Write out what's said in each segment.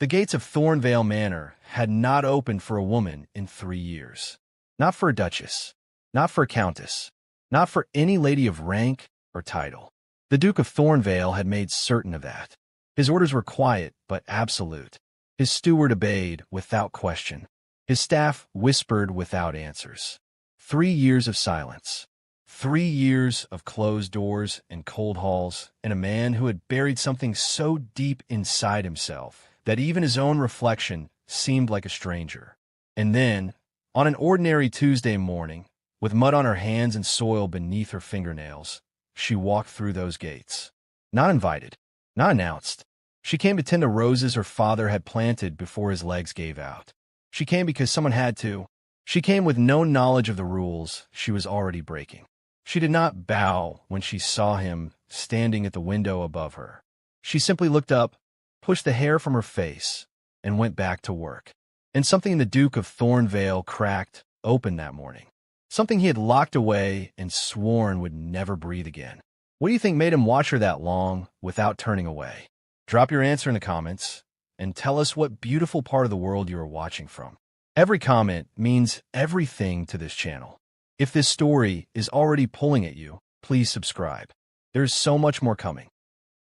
The gates of Thornvale Manor had not opened for a woman in 3 years. Not for a duchess, not for a countess, not for any lady of rank or title. The Duke of Thornvale had made certain of that. His orders were quiet but absolute. His steward obeyed without question. His staff whispered without answers. 3 years of silence. 3 years of closed doors and cold halls, and a man who had buried something so deep inside himself that even his own reflection seemed like a stranger. And then, on an ordinary Tuesday morning, with mud on her hands and soil beneath her fingernails, she walked through those gates. Not invited, not announced. She came to tend the roses her father had planted before his legs gave out. She came because someone had to. She came with no knowledge of the rules she was already breaking. She did not bow when she saw him standing at the window above her. She simply looked up, pushed the hair from her face, and went back to work. And something in the Duke of Thornvale cracked open that morning. Something he had locked away and sworn would never breathe again. What do you think made him watch her that long without turning away? Drop your answer in the comments and tell us what beautiful part of the world you are watching from. Every comment means everything to this channel. If this story is already pulling at you, please subscribe. There's so much more coming.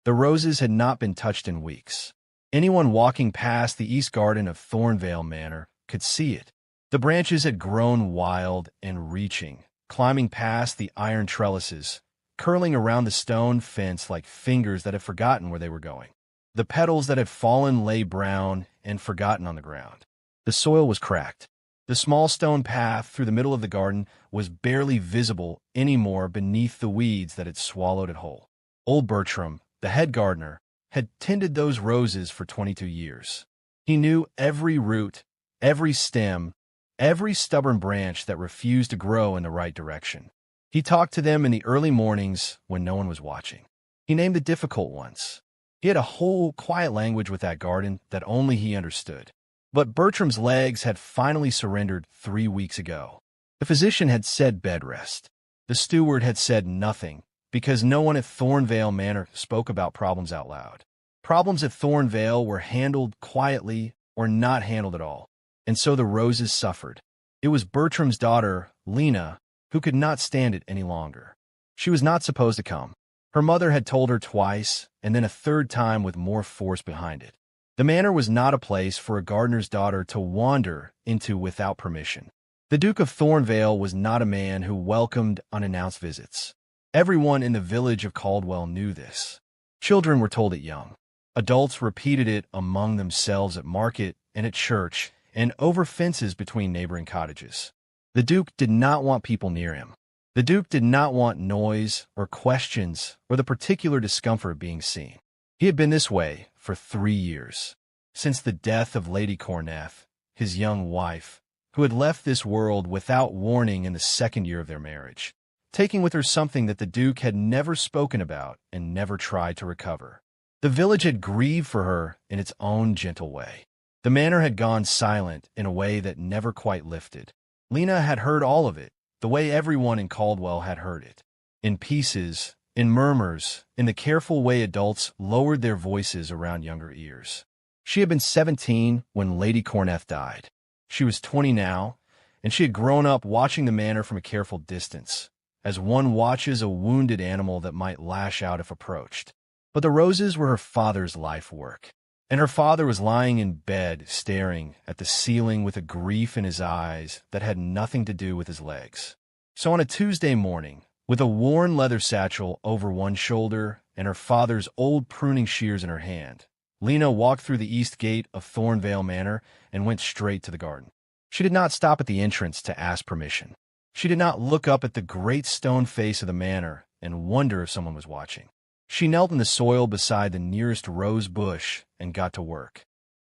The roses had not been touched in weeks. Anyone walking past the east garden of Thornvale Manor could see it. The branches had grown wild and reaching, climbing past the iron trellises, curling around the stone fence like fingers that had forgotten where they were going. The petals that had fallen lay brown and forgotten on the ground. The soil was cracked. The small stone path through the middle of the garden was barely visible anymore beneath the weeds that had swallowed it whole. Old Bertram, the head gardener, had tended those roses for 22 years. He knew every root, every stem, every stubborn branch that refused to grow in the right direction. He talked to them in the early mornings when no one was watching. He named the difficult ones. He had a whole quiet language with that garden that only he understood. But Bertram's legs had finally surrendered 3 weeks ago. The physician had said bed rest. The steward had said nothing, because no one at Thornvale Manor spoke about problems out loud. Problems at Thornvale were handled quietly or not handled at all, and so the roses suffered. It was Bertram's daughter, Lena, who could not stand it any longer. She was not supposed to come. Her mother had told her twice, and then a third time with more force behind it. The manor was not a place for a gardener's daughter to wander into without permission. The Duke of Thornvale was not a man who welcomed unannounced visits. Everyone in the village of Caldwell knew this. Children were told it young. Adults repeated it among themselves at market and at church and over fences between neighboring cottages. The Duke did not want people near him. The Duke did not want noise or questions or the particular discomfort of being seen. He had been this way for 3 years, since the death of Lady Corneth, his young wife, who had left this world without warning in the 2nd year of their marriage, taking with her something that the Duke had never spoken about and never tried to recover. The village had grieved for her in its own gentle way. The manor had gone silent in a way that never quite lifted. Lena had heard all of it, the way everyone in Caldwell had heard it. In pieces, in murmurs, in the careful way adults lowered their voices around younger ears. She had been 17 when Lady Corneth died. She was 20 now, and she had grown up watching the manor from a careful distance, as one watches a wounded animal that might lash out if approached. But the roses were her father's life work, and her father was lying in bed staring at the ceiling with a grief in his eyes that had nothing to do with his legs. So on a Tuesday morning, with a worn leather satchel over one shoulder and her father's old pruning shears in her hand, Lena walked through the east gate of Thornvale Manor and went straight to the garden. She did not stop at the entrance to ask permission. She did not look up at the great stone face of the manor and wonder if someone was watching. She knelt in the soil beside the nearest rose bush and got to work.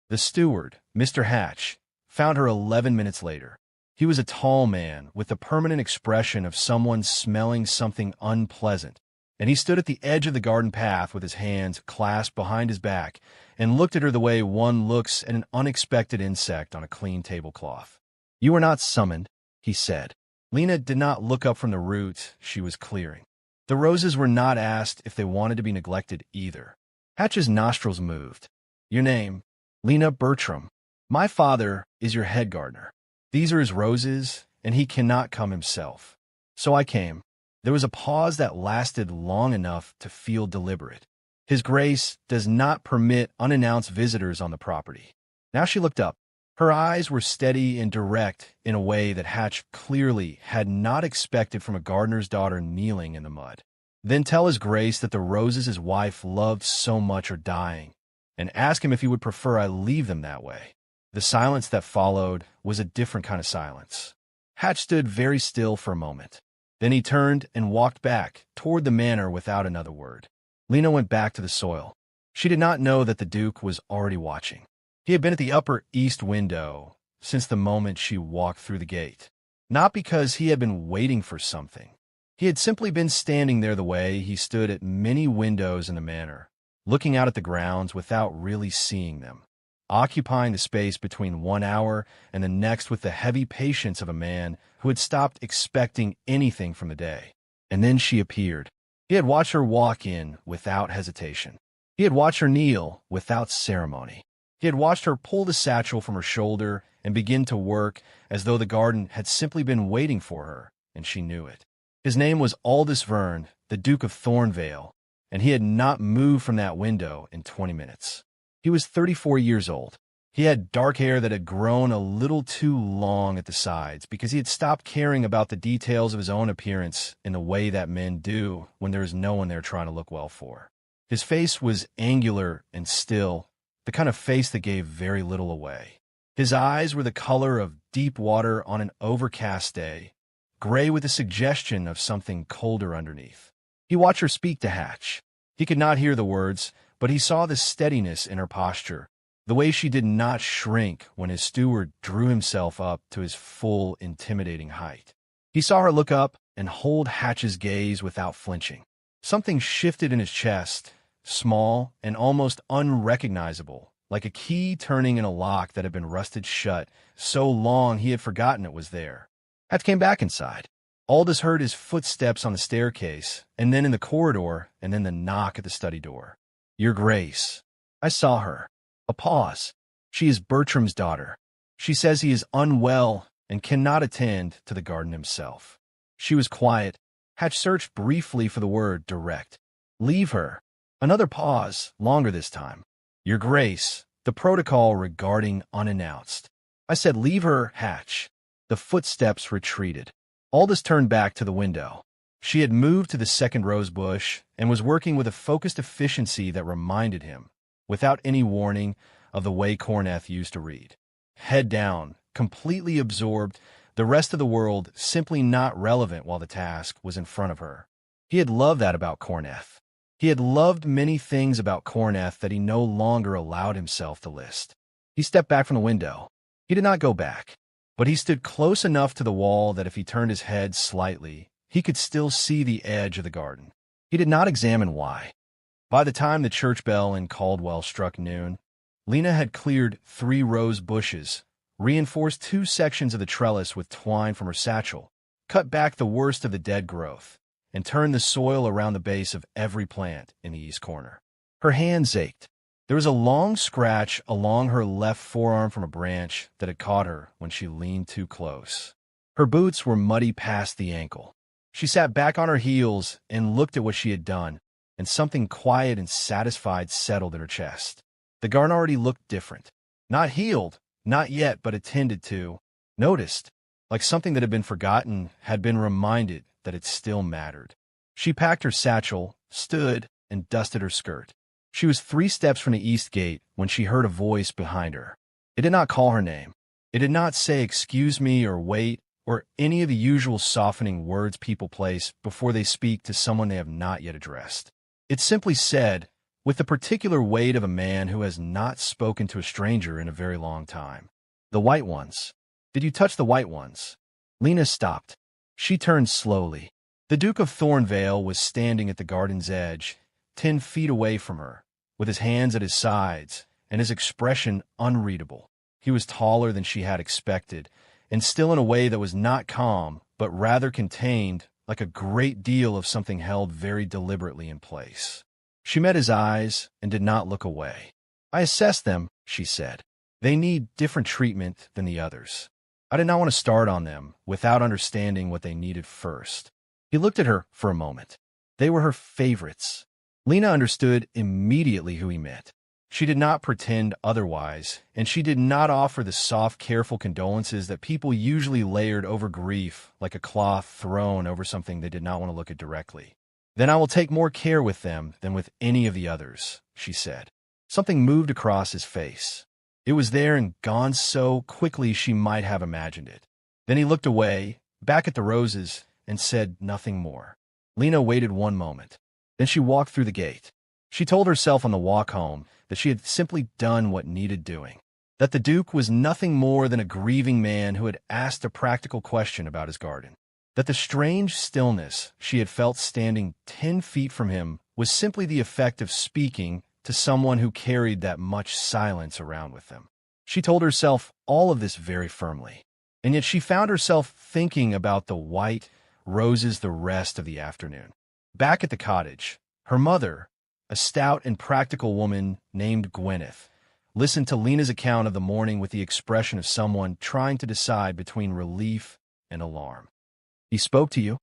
The steward, Mr. Hatch, found her 11 minutes later. He was a tall man with the permanent expression of someone smelling something unpleasant, and he stood at the edge of the garden path with his hands clasped behind his back and looked at her the way one looks at an unexpected insect on a clean tablecloth. "You are not summoned," he said. Lena did not look up from the roots she was clearing. The roses were not asked if they wanted to be neglected either. Hatch's nostrils moved. "Your name?" Lena Bertram, my father is your head gardener. These are his roses, and he cannot come himself. So I came. There was a pause that lasted long enough to feel deliberate. His Grace does not permit unannounced visitors on the property. Now she looked up. Her eyes were steady and direct in a way that Hatch clearly had not expected from a gardener's daughter kneeling in the mud. Then tell his Grace that the roses his wife loved so much are dying, and ask him if he would prefer I leave them that way. The silence that followed was a different kind of silence. Hatch stood very still for a moment. Then he turned and walked back toward the manor without another word. Lena went back to the soil. She did not know that the Duke was already watching. He had been at the upper east window since the moment she walked through the gate. Not because he had been waiting for something. He had simply been standing there the way he stood at many windows in the manor, looking out at the grounds without really seeing them, occupying the space between 1 hour and the next with the heavy patience of a man who had stopped expecting anything from the day. And then she appeared. He had watched her walk in without hesitation. He had watched her kneel without ceremony. He had watched her pull the satchel from her shoulder and begin to work as though the garden had simply been waiting for her, and she knew it. His name was Aldous Verne, the Duke of Thornvale, and he had not moved from that window in 20 minutes. He was 34 years old. He had dark hair that had grown a little too long at the sides because he had stopped caring about the details of his own appearance in the way that men do when there is no one there trying to look well for. His face was angular and still, the kind of face that gave very little away. His eyes were the color of deep water on an overcast day, gray with a suggestion of something colder underneath. He watched her speak to Hatch. He could not hear the words, but he saw the steadiness in her posture, the way she did not shrink when his steward drew himself up to his full, intimidating height. He saw her look up and hold Hatch's gaze without flinching. Something shifted in his chest, small and almost unrecognizable, like a key turning in a lock that had been rusted shut so long he had forgotten it was there. Hatch came back inside. Aldous heard his footsteps on the staircase, and then in the corridor, and then the knock at the study door. Your Grace. I saw her. A pause. She is Bertram's daughter. She says he is unwell and cannot attend to the garden himself. She was quiet. Hatch searched briefly for the word direct. Leave her. Another pause, longer this time. Your Grace, the protocol regarding unannounced. I said leave her, Hatch. The footsteps retreated. Aldous turned back to the window. She had moved to the second rose bush and was working with a focused efficiency that reminded him, without any warning, of the way Corneth used to read. Head down, completely absorbed, the rest of the world simply not relevant while the task was in front of her. He had loved that about Corneth. He had loved many things about Corneth that he no longer allowed himself to list. He stepped back from the window. He did not go back, but he stood close enough to the wall that if he turned his head slightly, he could still see the edge of the garden. He did not examine why. By the time the church bell in Caldwell struck noon, Lena had cleared 3 rose bushes, reinforced 2 sections of the trellis with twine from her satchel, cut back the worst of the dead growth, and turned the soil around the base of every plant in the east corner. Her hands ached. There was a long scratch along her left forearm from a branch that had caught her when she leaned too close. Her boots were muddy past the ankle. She sat back on her heels and looked at what she had done, and something quiet and satisfied settled in her chest. The garden already looked different. Not healed, not yet, but attended to, noticed, like something that had been forgotten had been reminded that it still mattered. She packed her satchel, stood, and dusted her skirt. She was 3 steps from the east gate when she heard a voice behind her. It did not call her name. It did not say excuse me or wait or any of the usual softening words people place before they speak to someone they have not yet addressed. It simply said, with the particular weight of a man who has not spoken to a stranger in a very long time, "The white ones. Did you touch the white ones?" Lena stopped. She turned slowly. The Duke of Thornvale was standing at the garden's edge, 10 feet away from her, with his hands at his sides and his expression unreadable. He was taller than she had expected, and still in a way that was not calm, but rather contained, like a great deal of something held very deliberately in place. She met his eyes and did not look away. "I assessed them," she said. They need different treatment than the others. I did not want to start on them without understanding what they needed first. He looked at her for a moment. They were her favorites. Lena understood immediately who he meant. She did not pretend otherwise, and she did not offer the soft, careful condolences that people usually layered over grief like a cloth thrown over something they did not want to look at directly. Then I will take more care with them than with any of the others, she said. Something moved across his face. It was there and gone so quickly she might have imagined it. Then he looked away, back at the roses, and said nothing more. Lena waited one moment. Then she walked through the gate. She told herself on the walk home that she had simply done what needed doing, that the Duke was nothing more than a grieving man who had asked a practical question about his garden, that the strange stillness she had felt standing 10 feet from him was simply the effect of speaking to someone who carried that much silence around with them. She told herself all of this very firmly, and yet she found herself thinking about the white roses the rest of the afternoon. Back at the cottage, her mother, a stout and practical woman named Gwyneth, listened to Lena's account of the morning with the expression of someone trying to decide between relief and alarm. "He spoke to you?"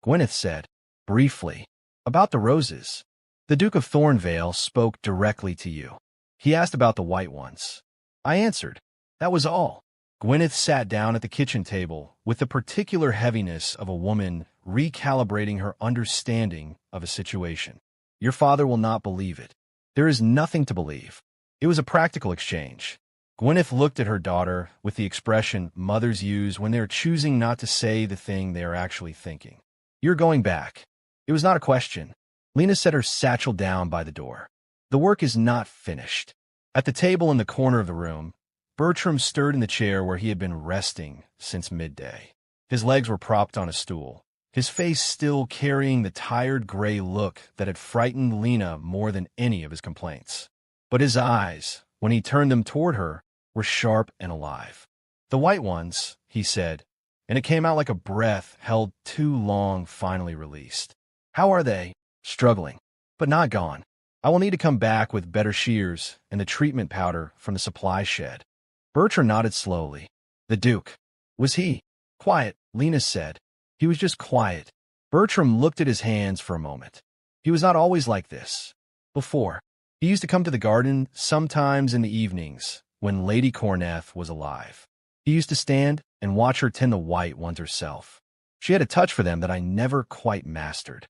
Gwyneth said, briefly. "About the roses. The Duke of Thornvale spoke directly to you. He asked about the white ones." I answered. That was all. Gwyneth sat down at the kitchen table with the particular heaviness of a woman recalibrating her understanding of a situation. "Your father will not believe it. There is nothing to believe." It was a practical exchange. Gwyneth looked at her daughter with the expression mothers use when they are choosing not to say the thing they are actually thinking. "You're going back." It was not a question. Lena set her satchel down by the door. "The work is not finished." At the table in the corner of the room, Bertram stirred in the chair where he had been resting since midday. His legs were propped on a stool, his face still carrying the tired gray look that had frightened Lena more than any of his complaints. But his eyes, when he turned them toward her, were sharp and alive. "The white ones," he said, and it came out like a breath held too long finally released. "How are they?" "Struggling, but not gone. I will need to come back with better shears and the treatment powder from the supply shed." Bertram nodded slowly. "The Duke. Was he?" "Quiet," Lena said. "He was just quiet." Bertram looked at his hands for a moment. "He was not always like this. Before. He used to come to the garden sometimes in the evenings when Lady Corneth was alive. He used to stand and watch her tend the white ones herself. She had a touch for them that I never quite mastered."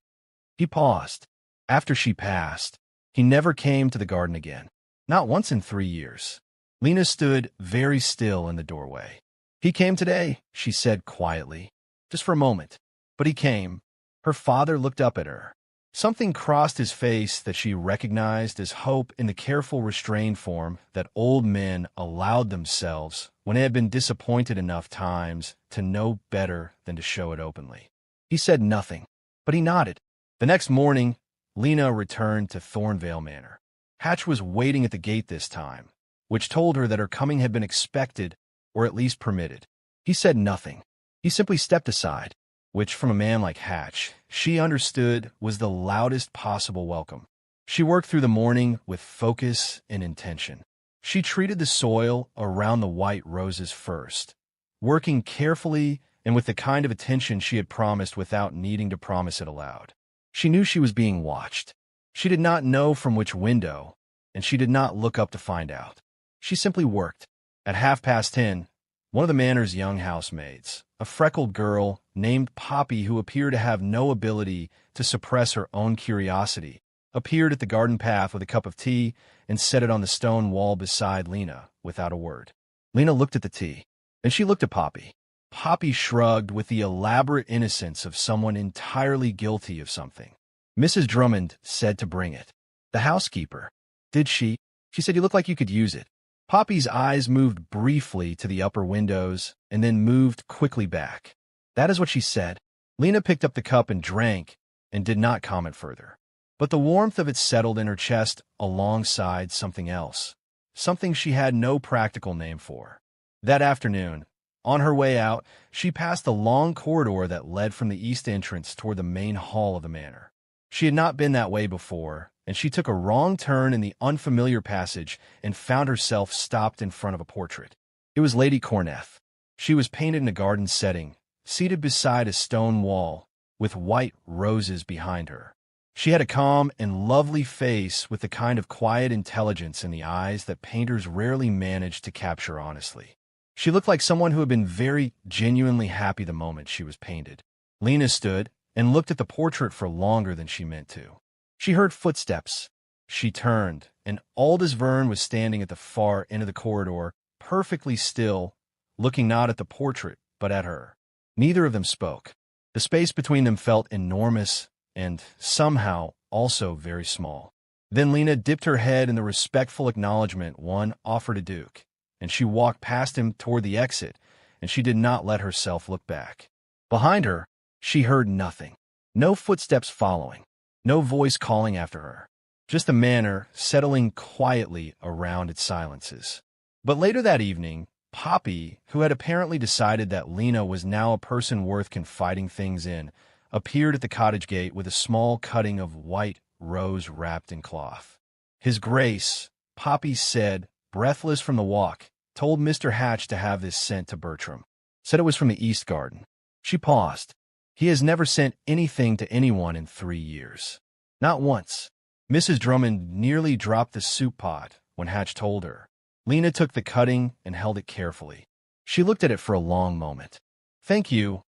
He paused. After she passed, he never came to the garden again. Not once in 3 years. Lena stood very still in the doorway. "He came today," she said quietly. "Just for a moment. But he came." Her father looked up at her. Something crossed his face that she recognized as hope in the careful, restrained form that old men allowed themselves when they had been disappointed enough times to know better than to show it openly. He said nothing, but he nodded. The next morning, Lena returned to Thornvale Manor. Hatch was waiting at the gate this time, which told her that her coming had been expected, or at least permitted. He said nothing. He simply stepped aside, which from a man like Hatch, she understood was the loudest possible welcome. She worked through the morning with focus and intention. She treated the soil around the white roses first, working carefully and with the kind of attention she had promised without needing to promise it aloud. She knew she was being watched. She did not know from which window, and she did not look up to find out. She simply worked. At 10:30, one of the manor's young housemaids, a freckled girl named Poppy who appeared to have no ability to suppress her own curiosity, appeared at the garden path with a cup of tea and set it on the stone wall beside Lena without a word. Lena looked at the tea, and she looked at Poppy. Poppy shrugged with the elaborate innocence of someone entirely guilty of something. "Mrs. Drummond said to bring it." "The housekeeper." "Did she?" "She said you look like you could use it." Poppy's eyes moved briefly to the upper windows and then moved quickly back. "That is what she said." Lena picked up the cup and drank and did not comment further. But the warmth of it settled in her chest alongside something else, something she had no practical name for. That afternoon, on her way out, she passed the long corridor that led from the east entrance toward the main hall of the manor. She had not been that way before, and she took a wrong turn in the unfamiliar passage and found herself stopped in front of a portrait. It was Lady Corneth. She was painted in a garden setting, seated beside a stone wall, with white roses behind her. She had a calm and lovely face with the kind of quiet intelligence in the eyes that painters rarely manage to capture honestly. She looked like someone who had been very genuinely happy the moment she was painted. Lena stood and looked at the portrait for longer than she meant to. She heard footsteps. She turned, and Aldous Verne was standing at the far end of the corridor, perfectly still, looking not at the portrait, but at her. Neither of them spoke. The space between them felt enormous and, somehow, also very small. Then Lena dipped her head in the respectful acknowledgement one offered a duke, and she walked past him toward the exit, and she did not let herself look back. Behind her, she heard nothing. No footsteps following. No voice calling after her. Just the manor settling quietly around its silences. But later that evening, Poppy, who had apparently decided that Lena was now a person worth confiding things in, appeared at the cottage gate with a small cutting of white rose wrapped in cloth. His Grace, Poppy said, breathless from the walk, told Mr. Hatch to have this sent to Bertram. Said it was from the East Garden. She paused. He has never sent anything to anyone in 3 years. Not once. Mrs. Drummond nearly dropped the soup pot when Hatch told her. Lena took the cutting and held it carefully. She looked at it for a long moment. "Thank you,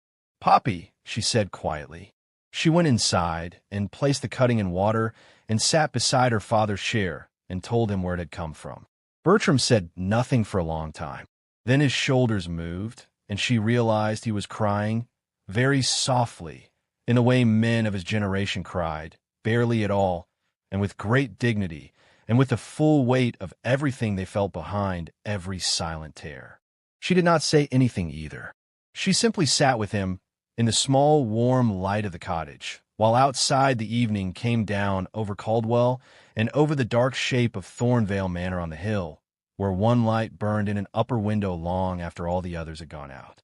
Poppy," she said quietly. She went inside and placed the cutting in water and sat beside her father's chair and told him where it had come from. Bertram said nothing for a long time. Then his shoulders moved, and she realized he was crying, very softly, in the way men of his generation cried, barely at all, and with great dignity, and with the full weight of everything they felt behind every silent tear. She did not say anything either. She simply sat with him in the small, warm light of the cottage, while outside the evening came down over Caldwell and over the dark shape of Thornvale Manor on the hill, where one light burned in an upper window long after all the others had gone out.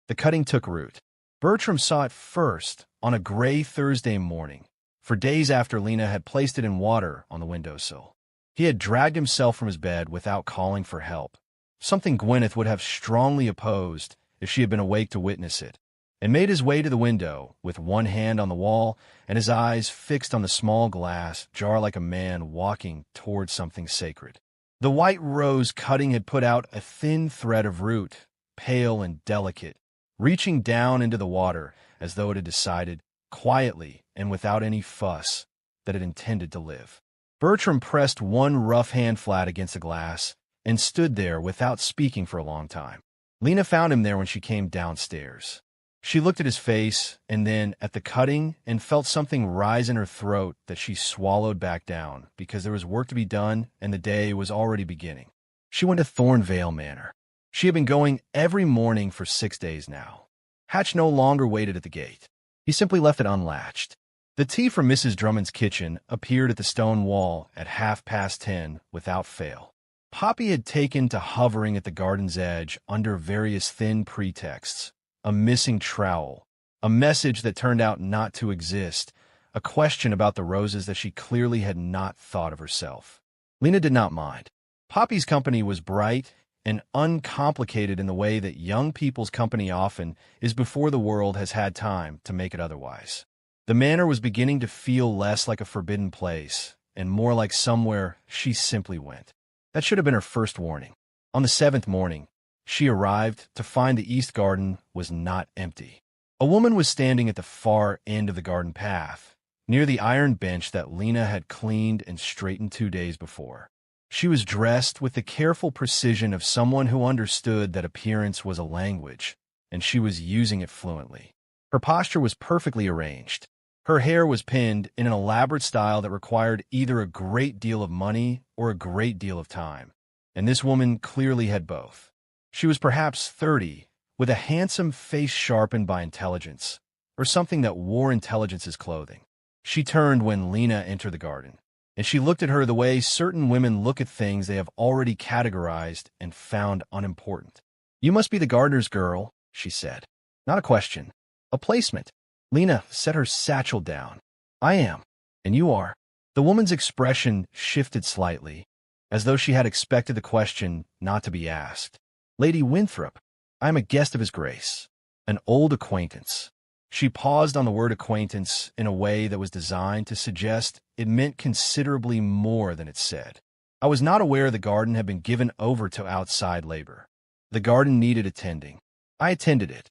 The cutting took root. Bertram saw it first on a gray Thursday morning, for days after Lena had placed it in water on the windowsill. He had dragged himself from his bed without calling for help, something Gwyneth would have strongly opposed if she had been awake to witness it, and made his way to the window with one hand on the wall and his eyes fixed on the small glass jar like a man walking toward something sacred. The white rose cutting had put out a thin thread of root, pale and delicate, reaching down into the water as though it had decided, quietly and without any fuss, that it intended to live. Bertram pressed one rough hand flat against the glass and stood there without speaking for a long time. Lena found him there when she came downstairs. She looked at his face and then at the cutting and felt something rise in her throat that she swallowed back down because there was work to be done and the day was already beginning. She went to Thornvale Manor. She had been going every morning for 6 days now. Hatch no longer waited at the gate. He simply left it unlatched. The tea from Mrs. Drummond's kitchen appeared at the stone wall at 10:30 without fail. Poppy had taken to hovering at the garden's edge under various thin pretexts, a missing trowel, a message that turned out not to exist, a question about the roses that she clearly had not thought of herself. Lena did not mind. Poppy's company was bright and uncomplicated in the way that young people's company often is before the world has had time to make it otherwise. The manor was beginning to feel less like a forbidden place and more like somewhere she simply went. That should have been her first warning. On the 7th morning, she arrived to find the East Garden was not empty. A woman was standing at the far end of the garden path, near the iron bench that Lena had cleaned and straightened 2 days before. She was dressed with the careful precision of someone who understood that appearance was a language, and she was using it fluently. Her posture was perfectly arranged. Her hair was pinned in an elaborate style that required either a great deal of money or a great deal of time, and this woman clearly had both. She was perhaps 30, with a handsome face sharpened by intelligence, or something that wore intelligence as clothing. She turned when Lena entered the garden, and she looked at her the way certain women look at things they have already categorized and found unimportant. "You must be the gardener's girl," she said. Not a question. A placement. Lena set her satchel down. "I am." And you are? The woman's expression shifted slightly, as though she had expected the question not to be asked. Lady Winthrop, I am a guest of his grace, an old acquaintance. She paused on the word acquaintance in a way that was designed to suggest it meant considerably more than it said. I was not aware the garden had been given over to outside labor. The garden needed attending. I attended it.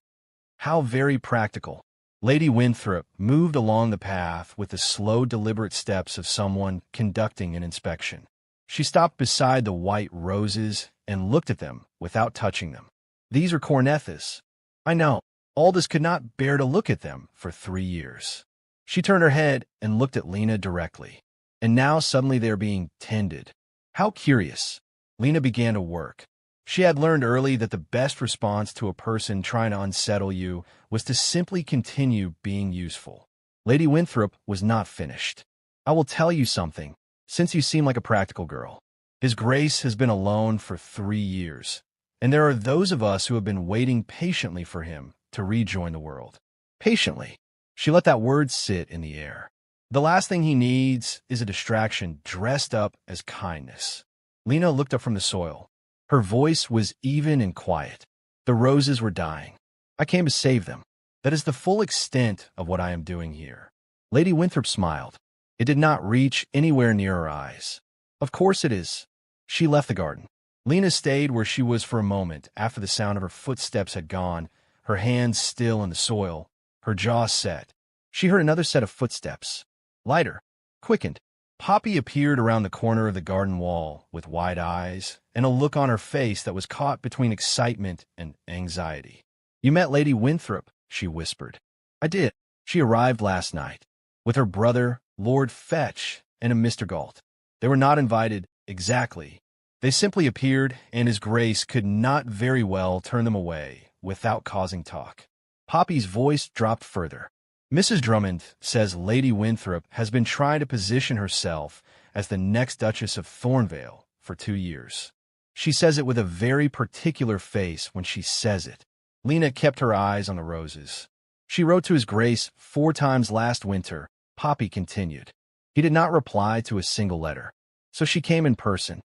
How very practical. Lady Winthrop moved along the path with the slow, deliberate steps of someone conducting an inspection. She stopped beside the white roses and looked at them without touching them. These are cornethas. I know. Aldous could not bear to look at them for 3 years. She turned her head and looked at Lena directly. And now suddenly they are being tended. How curious. Lena began to work. She had learned early that the best response to a person trying to unsettle you was to simply continue being useful. Lady Winthrop was not finished. I will tell you something, since you seem like a practical girl. His Grace has been alone for 3 years, and there are those of us who have been waiting patiently for him to rejoin the world. Patiently. She let that word sit in the air. The last thing he needs is a distraction dressed up as kindness. Lena looked up from the soil. Her voice was even and quiet. The roses were dying. I came to save them. That is the full extent of what I am doing here. Lady Winthrop smiled. It did not reach anywhere near her eyes. Of course it is. She left the garden. Lena stayed where she was for a moment after the sound of her footsteps had gone, her hands still in the soil, her jaw set. She heard another set of footsteps. Lighter. Quickened. Poppy appeared around the corner of the garden wall with wide eyes and a look on her face that was caught between excitement and anxiety. You met Lady Winthrop, she whispered. I did. She arrived last night, with her brother, Lord Fetch, and a Mr. Galt. They were not invited, exactly. They simply appeared, and His Grace could not very well turn them away without causing talk. Poppy's voice dropped further. Mrs. Drummond says Lady Winthrop has been trying to position herself as the next Duchess of Thornvale for 2 years. She says it with a very particular face when she says it. Lena kept her eyes on the roses. She wrote to His Grace 4 times last winter, Poppy continued. He did not reply to a single letter, so she came in person.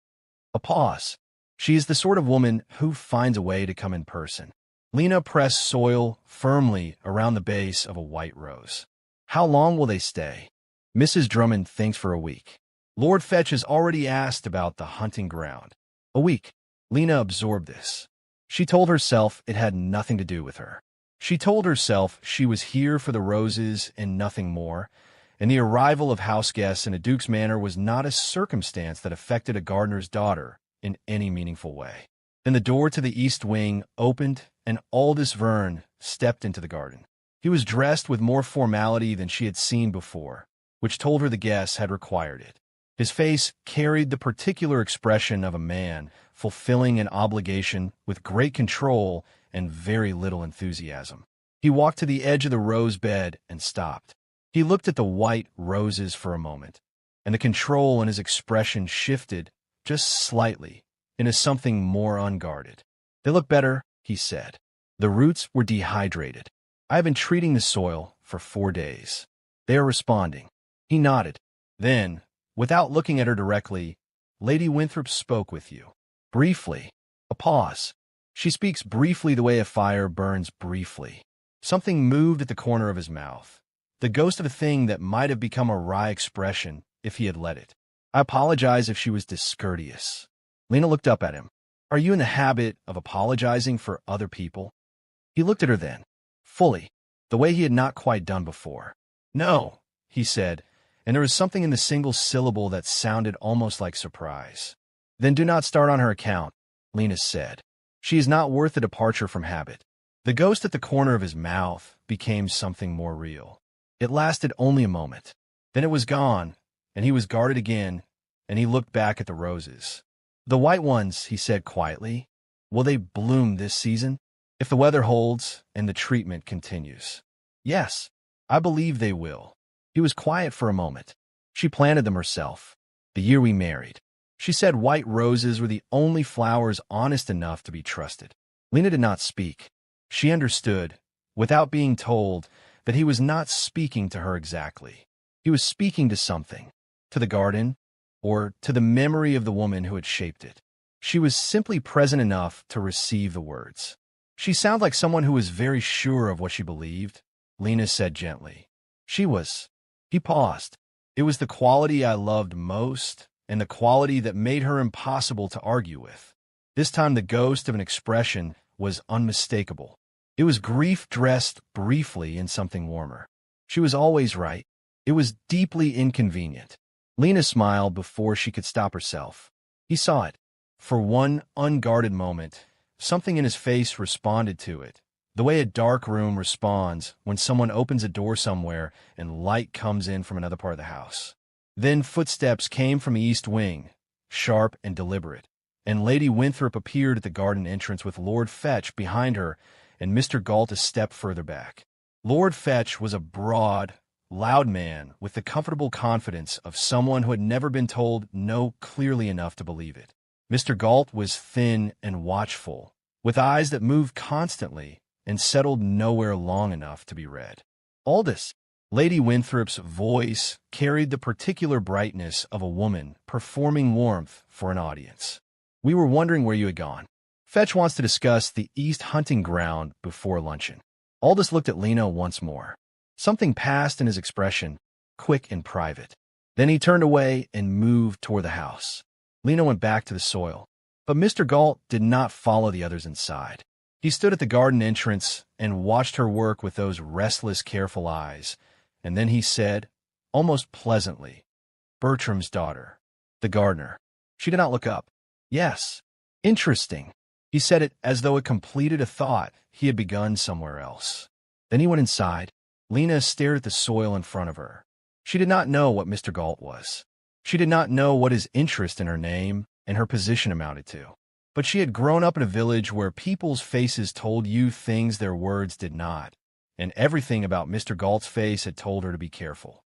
A pause. She is the sort of woman who finds a way to come in person. Lena pressed soil firmly around the base of a white rose. How long will they stay? Mrs. Drummond thinks for a week. Lord Fetch has already asked about the hunting ground. A week. Lena absorbed this. She told herself it had nothing to do with her. She told herself she was here for the roses and nothing more, and the arrival of house guests in a duke's manor was not a circumstance that affected a gardener's daughter in any meaningful way. Then the door to the east wing opened, and Aldous Verne stepped into the garden. He was dressed with more formality than she had seen before, which told her the guests had required it. His face carried the particular expression of a man fulfilling an obligation with great control and very little enthusiasm. He walked to the edge of the rose bed and stopped. He looked at the white roses for a moment, and the control in his expression shifted just slightly into something more unguarded. They look better, he said. The roots were dehydrated. I have been treating the soil for 4 days. They are responding. He nodded. Then, without looking at her directly, Lady Winthrop spoke with you. Briefly. A pause. She speaks briefly the way a fire burns briefly. Something moved at the corner of his mouth. The ghost of a thing that might have become a wry expression if he had let it. I apologize if she was discourteous. Lena looked up at him. Are you in the habit of apologizing for other people? He looked at her then, fully, the way he had not quite done before. No, he said, and there was something in the single syllable that sounded almost like surprise. Then do not start on her account, Lena said. She is not worth a departure from habit. The ghost at the corner of his mouth became something more real. It lasted only a moment. Then it was gone, and he was guarded again, and he looked back at the roses. The white ones, he said quietly, will they bloom this season? If the weather holds and the treatment continues. Yes, I believe they will. He was quiet for a moment. She planted them herself, the year we married. She said white roses were the only flowers honest enough to be trusted. Lena did not speak. She understood, without being told, that he was not speaking to her exactly. He was speaking to something, to the garden, or to the memory of the woman who had shaped it. She was simply present enough to receive the words. She sounded like someone who was very sure of what she believed, Lena said gently. She was. He paused. It was the quality I loved most, and the quality that made her impossible to argue with. This time the ghost of an expression was unmistakable. It was grief dressed briefly in something warmer. She was always right. It was deeply inconvenient. Lena smiled before she could stop herself. He saw it. For one unguarded moment, something in his face responded to it, the way a dark room responds when someone opens a door somewhere and light comes in from another part of the house. Then footsteps came from the east wing, sharp and deliberate, and Lady Winthrop appeared at the garden entrance with Lord Fetch behind her and Mr. Galt a step further back. Lord Fetch was a broad, loud man with the comfortable confidence of someone who had never been told no clearly enough to believe it. Mr. Galt was thin and watchful, with eyes that moved constantly and settled nowhere long enough to be read. Aldous, Lady Winthrop's voice carried the particular brightness of a woman performing warmth for an audience. We were wondering where you had gone. Fetch wants to discuss the East hunting ground before luncheon. Aldous looked at Lena once more. Something passed in his expression, quick and private. Then he turned away and moved toward the house. Lena went back to the soil, but Mr. Galt did not follow the others inside. He stood at the garden entrance and watched her work with those restless, careful eyes, and then he said, almost pleasantly, "Bertram's daughter, the gardener." She did not look up. "Yes, interesting." He said it as though it completed a thought he had begun somewhere else. Then he went inside. Lena stared at the soil in front of her. She did not know what Mr. Galt was. She did not know what his interest in her name and her position amounted to. But she had grown up in a village where people's faces told you things their words did not, and everything about Mr. Galt's face had told her to be careful.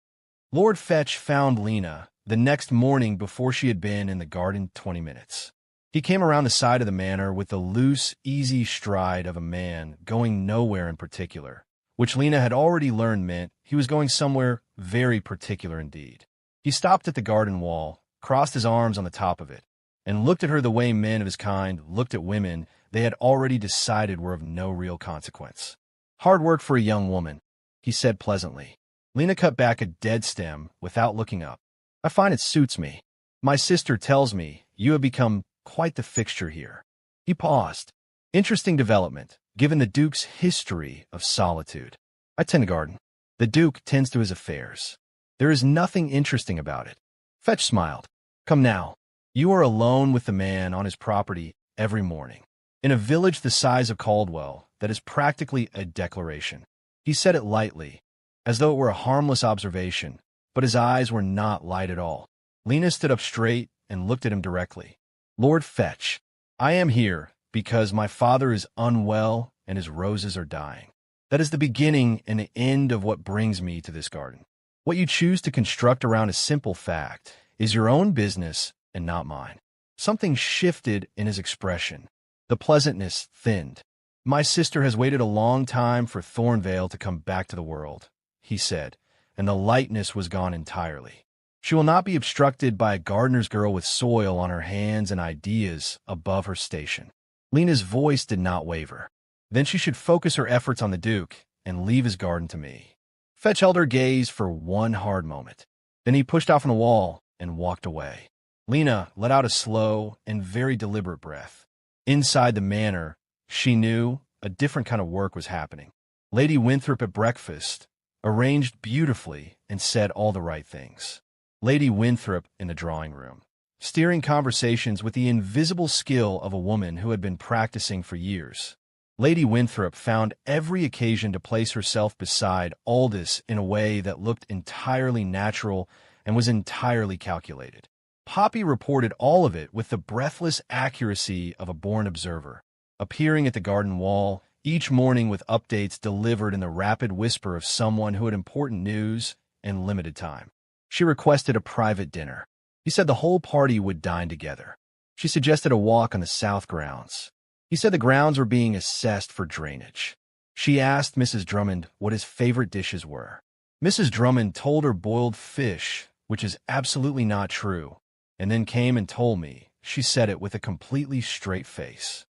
Lord Fetch found Lena the next morning before she had been in the garden 20 minutes. He came around the side of the manor with the loose, easy stride of a man going nowhere in particular, which Lena had already learned meant he was going somewhere very particular indeed. He stopped at the garden wall, crossed his arms on the top of it, and looked at her the way men of his kind looked at women they had already decided were of no real consequence. "Hard work for a young woman," he said pleasantly. Lena cut back a dead stem without looking up. "I find it suits me. My sister tells me you have become quite the fixture here." He paused. Interesting development, given the Duke's history of solitude. "I tend to garden. The Duke tends to his affairs. There is nothing interesting about it." Fetch smiled. "Come now. You are alone with the man on his property every morning. In a village the size of Caldwell, that is practically a declaration." He said it lightly, as though it were a harmless observation, but his eyes were not light at all. Lena stood up straight and looked at him directly. "Lord Fetch, I am here because my father is unwell and his roses are dying. That is the beginning and the end of what brings me to this garden. What you choose to construct around a simple fact is your own business and not mine." Something shifted in his expression. The pleasantness thinned. "My sister has waited a long time for Thornvale to come back to the world," he said, and the lightness was gone entirely. "She will not be obstructed by a gardener's girl with soil on her hands and ideas above her station." Lena's voice did not waver. "Then she should focus her efforts on the Duke and leave his garden to me." Fetch held her gaze for one hard moment. Then he pushed off on the wall and walked away. Lena let out a slow and very deliberate breath. Inside the manor, she knew a different kind of work was happening. Lady Winthrop at breakfast, arranged beautifully and said all the right things. Lady Winthrop in the drawing room, steering conversations with the invisible skill of a woman who had been practicing for years. Lady Winthrop found every occasion to place herself beside Aldous in a way that looked entirely natural and was entirely calculated. Poppy reported all of it with the breathless accuracy of a born observer, appearing at the garden wall each morning with updates delivered in the rapid whisper of someone who had important news and limited time. She requested a private dinner. He said the whole party would dine together. She suggested a walk on the south grounds. He said the grounds were being assessed for drainage. She asked Mrs. Drummond what his favorite dishes were. Mrs. Drummond told her boiled fish, which is absolutely not true, and then came and told me. She said it with a completely straight face.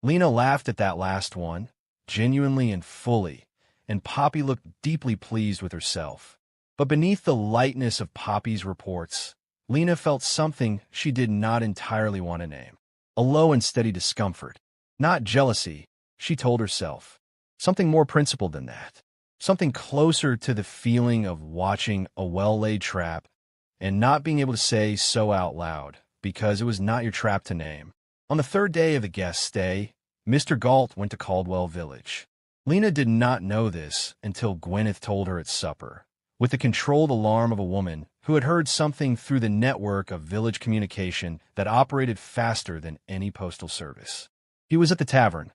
Lena laughed at that last one, genuinely and fully, and Poppy looked deeply pleased with herself. But beneath the lightness of Poppy's reports, Lena felt something she did not entirely want to name. A low and steady discomfort. Not jealousy, she told herself. Something more principled than that. Something closer to the feeling of watching a well-laid trap and not being able to say so out loud, because it was not your trap to name. On the third day of the guest stay, Mr. Galt went to Caldwell Village. Lena did not know this until Gwyneth told her at supper, with the controlled alarm of a woman who had heard something through the network of village communication that operated faster than any postal service. He was at the tavern,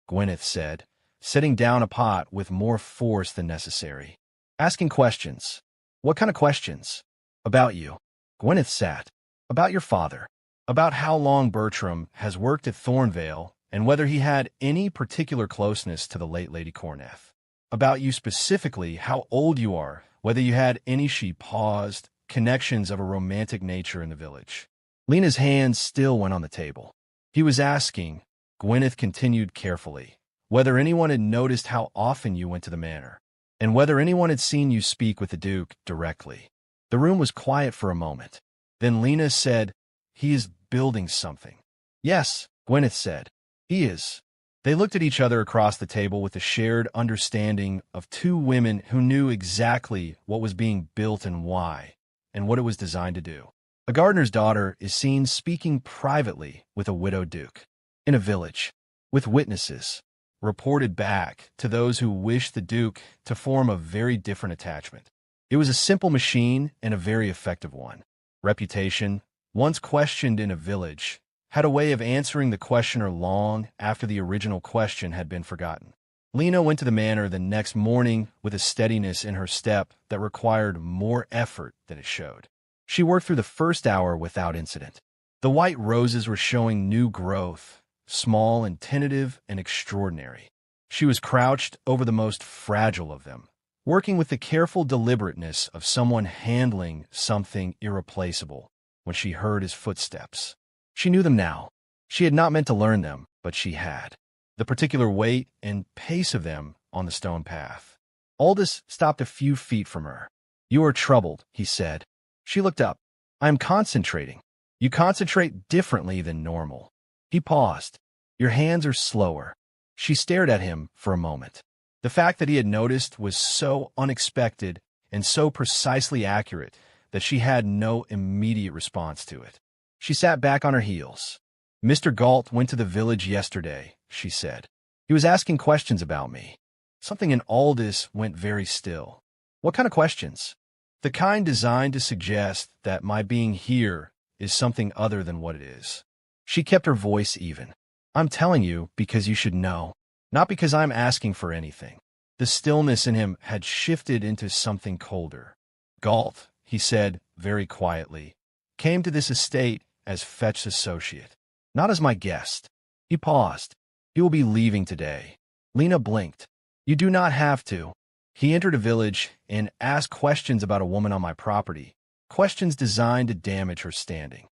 Gwyneth said, setting down a pot with more force than necessary. Asking questions. What kind of questions? About you. Gwyneth sat. About your father. About how long Bertram has worked at Thornvale and whether he had any particular closeness to the late Lady Corneth. About you specifically, how old you are, whether you had any, she paused, connections of a romantic nature in the village. Lena's hands still went on the table. He was asking, Gwyneth continued carefully, whether anyone had noticed how often you went to the manor, and whether anyone had seen you speak with the Duke directly. The room was quiet for a moment. Then Lena said, he is building something. Yes, Gwyneth said. He is. They looked at each other across the table with a shared understanding of two women who knew exactly what was being built and why, and what it was designed to do. A gardener's daughter is seen speaking privately with a widowed duke. In a village, with witnesses, reported back to those who wished the Duke to form a very different attachment. It was a simple machine and a very effective one. Reputation, once questioned in a village, had a way of answering the questioner long after the original question had been forgotten. Lena went to the manor the next morning with a steadiness in her step that required more effort than it showed. She worked through the first hour without incident. The white roses were showing new growth, small and tentative and extraordinary. She was crouched over the most fragile of them, working with the careful deliberateness of someone handling something irreplaceable when she heard his footsteps. She knew them now. She had not meant to learn them, but she had. The particular weight and pace of them on the stone path. Aldous stopped a few feet from her. You are troubled, he said. She looked up. I am concentrating. You concentrate differently than normal. He paused. Your hands are slower. She stared at him for a moment. The fact that he had noticed was so unexpected and so precisely accurate that she had no immediate response to it. She sat back on her heels. Mr. Galt went to the village yesterday, she said. He was asking questions about me. Something in Aldous went very still. What kind of questions? The kind designed to suggest that my being here is something other than what it is. She kept her voice even. I'm telling you because you should know, not because I'm asking for anything. The stillness in him had shifted into something colder. Galt, he said very quietly, came to this estate as Fetch's associate, not as my guest. He paused. He will be leaving today. Lena blinked. You do not have to. He entered a village and asked questions about a woman on my property, questions designed to damage her standing.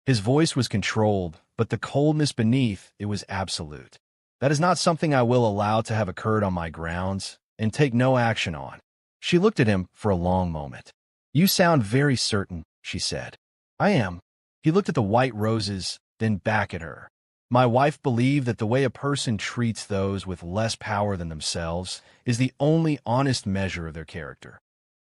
His voice was controlled, but the coldness beneath it was absolute. That is not something I will allow to have occurred on my grounds and take no action on. She looked at him for a long moment. You sound very certain, she said. I am. He looked at the white roses, then back at her. My wife believed that the way a person treats those with less power than themselves is the only honest measure of their character.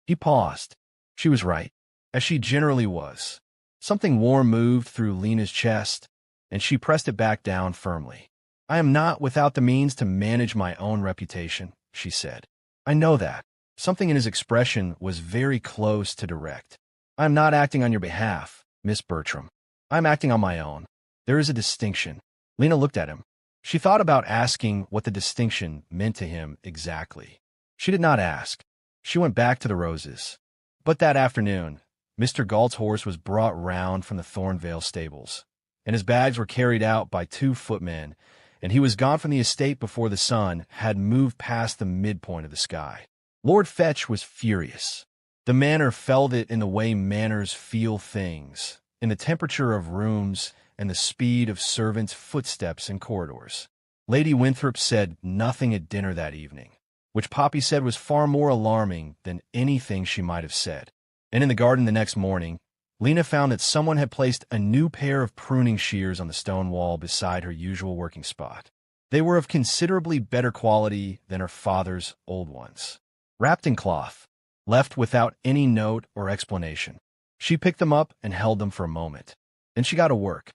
He paused. She was right, as she generally was. Something warm moved through Lena's chest, and she pressed it back down firmly. I am not without the means to manage my own reputation, she said. I know that. Something in his expression was very close to direct. I am not acting on your behalf, Miss Bertram. I am acting on my own. There is a distinction. Lena looked at him. She thought about asking what the distinction meant to him exactly. She did not ask. She went back to the roses. But that afternoon, Mr. Galt's horse was brought round from the Thornvale stables, and his bags were carried out by 2 footmen, and he was gone from the estate before the sun had moved past the midpoint of the sky. Lord Fetch was furious. The manor felt it in the way manors feel things, in the temperature of rooms and the speed of servants' footsteps in corridors. Lady Winthrop said nothing at dinner that evening, which Poppy said was far more alarming than anything she might have said. And in the garden the next morning, Lena found that someone had placed a new pair of pruning shears on the stone wall beside her usual working spot. They were of considerably better quality than her father's old ones. Wrapped in cloth, left without any note or explanation. She picked them up and held them for a moment. Then she got to work.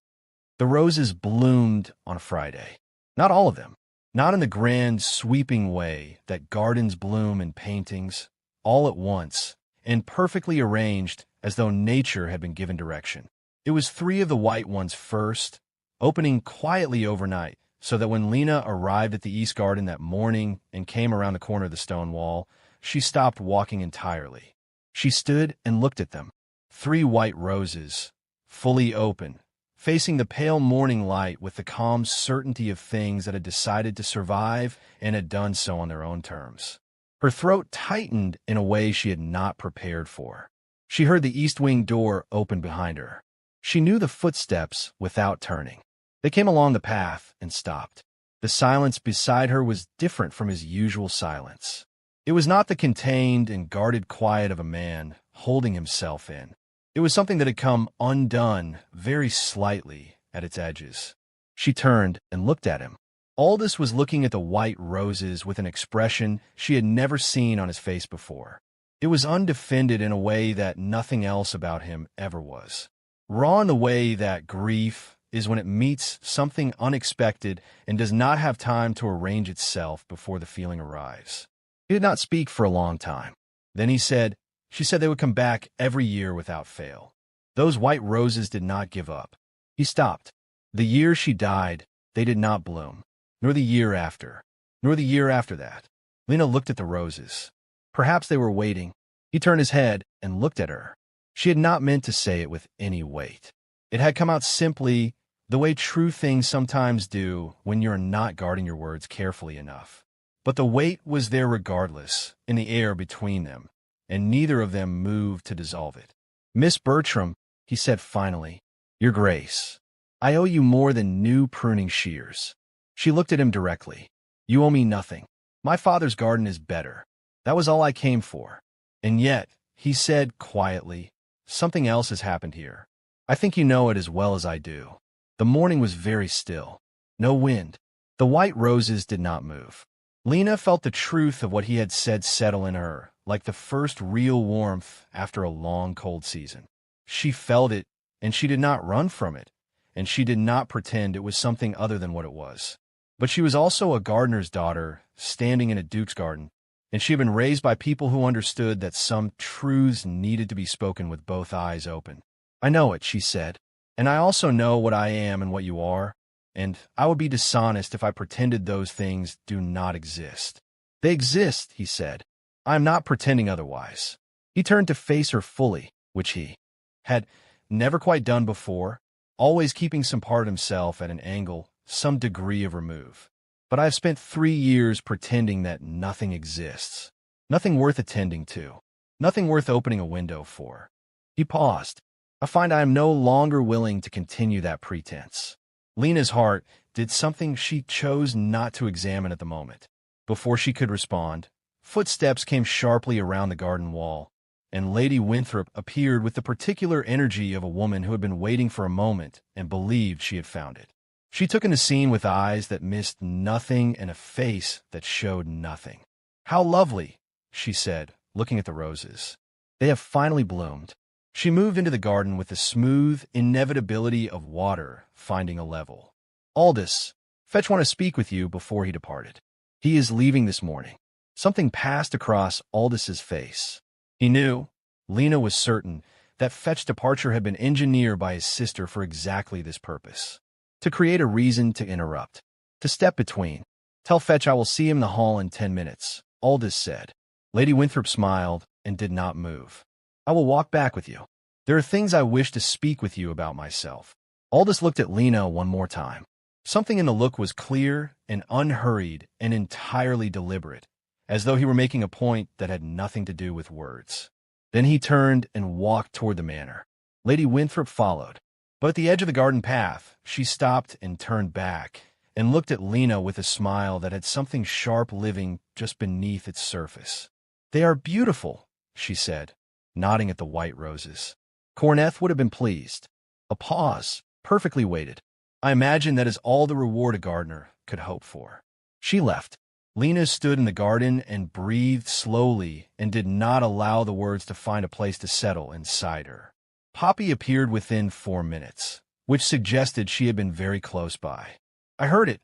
The roses bloomed on a Friday. Not all of them. Not in the grand, sweeping way that gardens bloom in paintings, all at once, and perfectly arranged as though nature had been given direction. It was 3 of the white ones first, opening quietly overnight, so that when Lena arrived at the East Garden that morning and came around the corner of the stone wall, she stopped walking entirely. She stood and looked at them. 3 white roses, fully open, facing the pale morning light with the calm certainty of things that had decided to survive and had done so on their own terms. Her throat tightened in a way she had not prepared for. She heard the east wing door open behind her. She knew the footsteps without turning. They came along the path and stopped. The silence beside her was different from his usual silence. It was not the contained and guarded quiet of a man holding himself in. It was something that had come undone very slightly at its edges. She turned and looked at him. Aldous was looking at the white roses with an expression she had never seen on his face before. It was undefended in a way that nothing else about him ever was. Raw in the way that grief is when it meets something unexpected and does not have time to arrange itself before the feeling arrives. He did not speak for a long time. Then he said, "She said they would come back every year without fail. Those white roses did not give up." He stopped. The year she died, they did not bloom, nor the year after, nor the year after that. Lena looked at the roses. Perhaps they were waiting. He turned his head and looked at her. She had not meant to say it with any weight. It had come out simply, the way true things sometimes do when you're not guarding your words carefully enough. But the weight was there regardless, in the air between them, and neither of them moved to dissolve it. "Miss Bertram," he said finally, "Your Grace, I owe you more than new pruning shears." She looked at him directly. "You owe me nothing. My father's garden is better. That was all I came for. And yet," he said quietly, "something else has happened here. I think you know it as well as I do. The morning was very still. No wind. The white roses did not move." Lena felt the truth of what he had said settle in her, like the first real warmth after a long cold season. She felt it, and she did not run from it, and she did not pretend it was something other than what it was. But she was also a gardener's daughter, standing in a duke's garden, and she had been raised by people who understood that some truths needed to be spoken with both eyes open. "I know it," she said, "and I also know what I am and what you are, and I would be dishonest if I pretended those things do not exist." "They exist," he said. "I am not pretending otherwise." He turned to face her fully, which he had never quite done before, always keeping some part of himself at an angle, some degree of remove. "But I have spent 3 years pretending that nothing exists. Nothing worth attending to. Nothing worth opening a window for." He paused. "I find I am no longer willing to continue that pretense." Lena's heart did something she chose not to examine at the moment. Before she could respond, footsteps came sharply around the garden wall, and Lady Winthrop appeared with the particular energy of a woman who had been waiting for a moment and believed she had found it. She took in the scene with eyes that missed nothing and a face that showed nothing. "How lovely," she said, looking at the roses. "They have finally bloomed." She moved into the garden with the smooth inevitability of water finding a level. "Aldous, Fetch want to speak with you," before he departed. "He is leaving this morning." Something passed across Aldous' face. He knew, Lena was certain, that Fetch's departure had been engineered by his sister for exactly this purpose. To create a reason to interrupt. To step between. "Tell Fetch I will see him in the hall in 10 minutes, Aldous said. Lady Winthrop smiled and did not move. "I will walk back with you. There are things I wish to speak with you about myself." Aldous looked at Lena one more time. Something in the look was clear and unhurried and entirely deliberate, as though he were making a point that had nothing to do with words. Then he turned and walked toward the manor. Lady Winthrop followed. But at the edge of the garden path, she stopped and turned back, and looked at Lena with a smile that had something sharp living just beneath its surface. "They are beautiful," she said, nodding at the white roses. Corneth would have been pleased. A pause, perfectly weighted. "I imagine that is all the reward a gardener could hope for." She left. Lena stood in the garden and breathed slowly and did not allow the words to find a place to settle inside her. Poppy appeared within 4 minutes, which suggested she had been very close by. "I heard it,"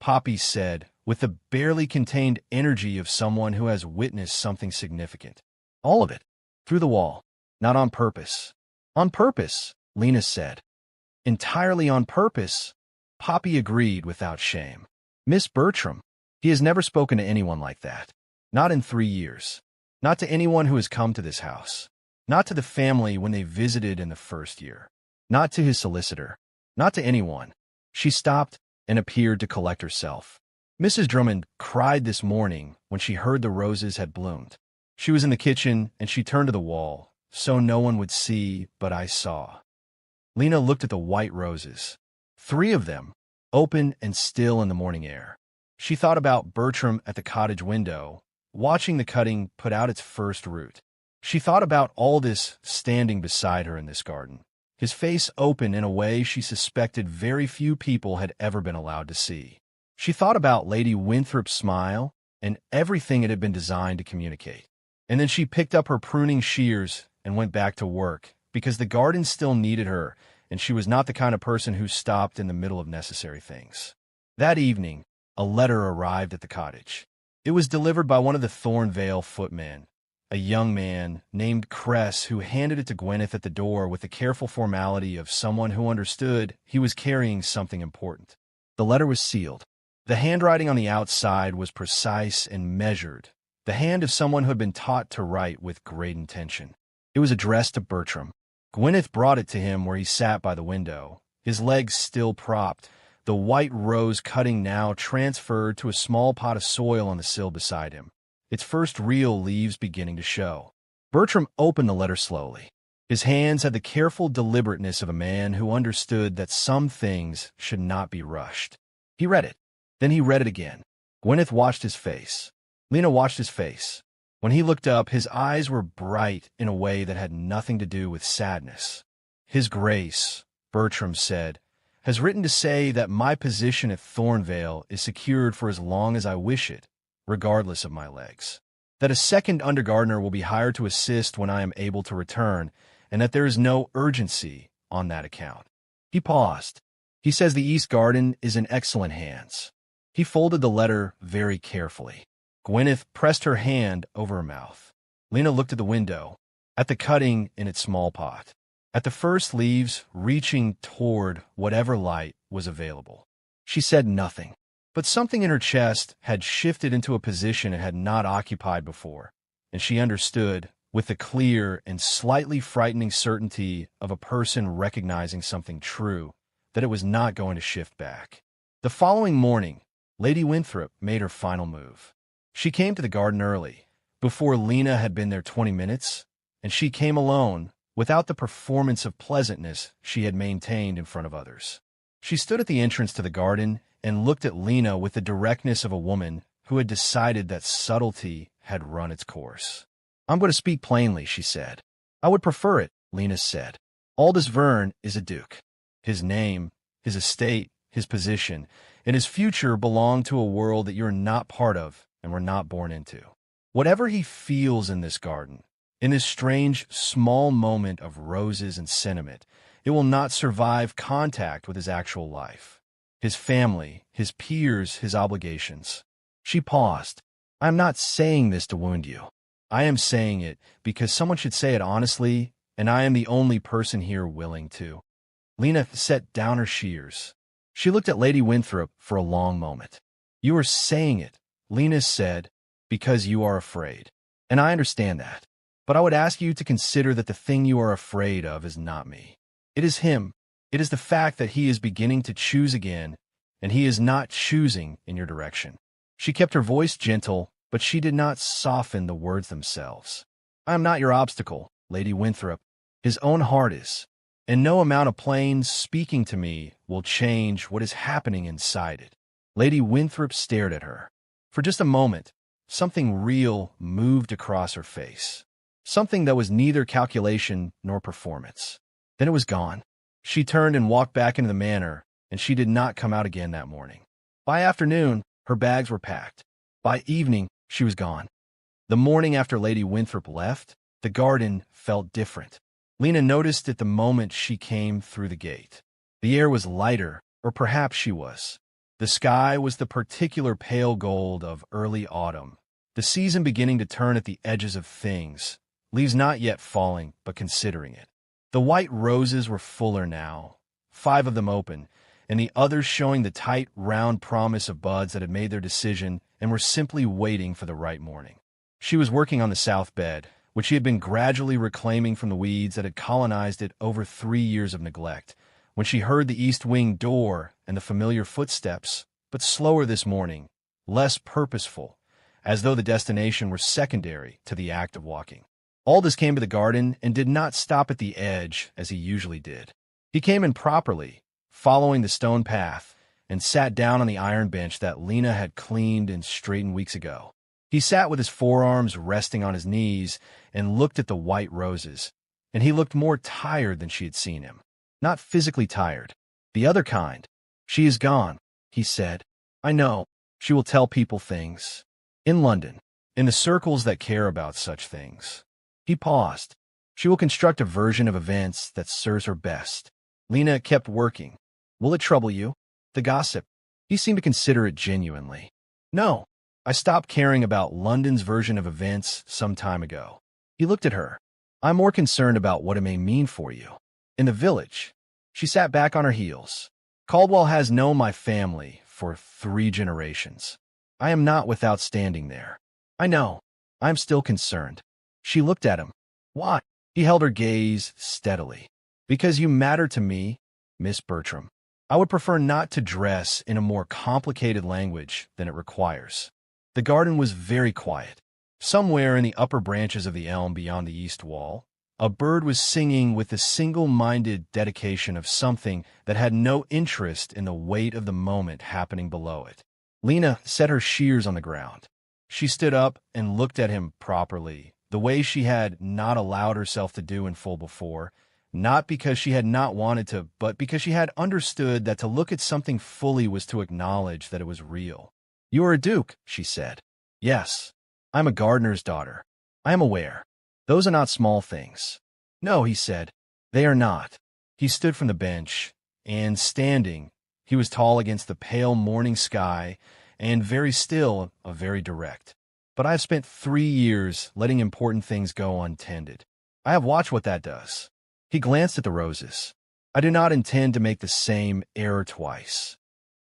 Poppy said, with the barely contained energy of someone who has witnessed something significant. "All of it. Through the wall. Not on purpose." "On purpose," Lena said. "Entirely on purpose," Poppy agreed without shame. "Miss Bertram, he has never spoken to anyone like that. Not in 3 years. Not to anyone who has come to this house. Not to the family when they visited in the first year. Not to his solicitor. Not to anyone." She stopped and appeared to collect herself. "Mrs. Drummond cried this morning when she heard the roses had bloomed. She was in the kitchen and she turned to the wall, so no one would see, but I saw." Lena looked at the white roses. 3 of them, open and still in the morning air. She thought about Bertram at the cottage window, watching the cutting put out its first root. She thought about all this standing beside her in this garden, his face open in a way she suspected very few people had ever been allowed to see. She thought about Lady Winthrop's smile and everything it had been designed to communicate. And then she picked up her pruning shears and went back to work, because the garden still needed her, and she was not the kind of person who stopped in the middle of necessary things. That evening, a letter arrived at the cottage. It was delivered by one of the Thornvale footmen, a young man named Cress, who handed it to Gwyneth at the door with the careful formality of someone who understood he was carrying something important. The letter was sealed. The handwriting on the outside was precise and measured, the hand of someone who had been taught to write with great intention. It was addressed to Bertram. Gwyneth brought it to him where he sat by the window, his legs still propped, the white rose cutting now transferred to a small pot of soil on the sill beside him, its first real leaves beginning to show. Bertram opened the letter slowly. His hands had the careful deliberateness of a man who understood that some things should not be rushed. He read it. Then he read it again. Gwyneth watched his face. Lena watched his face. When he looked up, his eyes were bright in a way that had nothing to do with sadness. "His Grace," Bertram said, "has written to say that my position at Thornvale is secured for as long as I wish it, regardless of my legs. That a second undergardener will be hired to assist when I am able to return, and that there is no urgency on that account." He paused. "He says the East Garden is in excellent hands." He folded the letter very carefully. Gwyneth pressed her hand over her mouth. Lena looked at the window, at the cutting in its small pot, at the first leaves reaching toward whatever light was available. She said nothing, but something in her chest had shifted into a position it had not occupied before, and she understood, with the clear and slightly frightening certainty of a person recognizing something true, that it was not going to shift back. The following morning, Lady Winthrop made her final move. She came to the garden early, before Lena had been there 20 minutes, and she came alone, without the performance of pleasantness she had maintained in front of others. She stood at the entrance to the garden and looked at Lena with the directness of a woman who had decided that subtlety had run its course. "I'm going to speak plainly," she said. "I would prefer it," Lena said. "Aldous Verne is a duke. His name, his estate, his position, and his future belong to a world that you're not part of and were not born into. Whatever he feels in this garden, in this strange, small moment of roses and sentiment, it will not survive contact with his actual life, his family, his peers, his obligations." She paused. "I am not saying this to wound you. I am saying it because someone should say it honestly, and I am the only person here willing to." Lena set down her shears. She looked at Lady Winthrop for a long moment. "You are saying it," Lena said, "because you are afraid. And I understand that. But I would ask you to consider that the thing you are afraid of is not me. It is him. It is the fact that he is beginning to choose again, and he is not choosing in your direction." She kept her voice gentle, but she did not soften the words themselves. "I am not your obstacle, Lady Winthrop. His own heart is, and no amount of plain speaking to me will change what is happening inside it." Lady Winthrop stared at her. For just a moment, something real moved across her face. Something that was neither calculation nor performance. Then it was gone. She turned and walked back into the manor, and she did not come out again that morning. By afternoon, her bags were packed. By evening, she was gone. The morning after Lady Winthrop left, the garden felt different. Lena noticed it the moment she came through the gate. The air was lighter, or perhaps she was. The sky was the particular pale gold of early autumn, the season beginning to turn at the edges of things, leaves not yet falling, but considering it. The white roses were fuller now, 5 of them open, and the others showing the tight, round promise of buds that had made their decision and were simply waiting for the right morning. She was working on the south bed, which she had been gradually reclaiming from the weeds that had colonized it over 3 years of neglect, when she heard the east wing door and the familiar footsteps, but slower this morning, less purposeful, as though the destination were secondary to the act of walking. Aldous came to the garden and did not stop at the edge as he usually did. He came in properly, following the stone path, and sat down on the iron bench that Lena had cleaned and straightened weeks ago. He sat with his forearms resting on his knees and looked at the white roses, and he looked more tired than she had seen him. Not physically tired. The other kind. "She is gone," he said. "I know. She will tell people things. In London. In the circles that care about such things." He paused. "She will construct a version of events that serves her best." Lena kept working. "Will it trouble you? The gossip?" He seemed to consider it genuinely. "No. I stopped caring about London's version of events some time ago." He looked at her. "I'm more concerned about what it may mean for you. In the village." She sat back on her heels. "Caldwell has known my family for 3 generations. I am not without standing there." "I know. I am still concerned." She looked at him. "Why?" He held her gaze steadily. "Because you matter to me, Miss Bertram. I would prefer not to dress in a more complicated language than it requires." The garden was very quiet. Somewhere in the upper branches of the elm beyond the east wall, a bird was singing with the single-minded dedication of something that had no interest in the weight of the moment happening below it. Lena set her shears on the ground. She stood up and looked at him properly, the way she had not allowed herself to do in full before, not because she had not wanted to, but because she had understood that to look at something fully was to acknowledge that it was real. "You are a duke," she said. "Yes. I am a gardener's daughter. I am aware. Those are not small things." "No," he said, "they are not." He stood from the bench, and standing, he was tall against the pale morning sky, and very still, very direct. "But I have spent 3 years letting important things go untended. I have watched what that does." He glanced at the roses. "I do not intend to make the same error twice."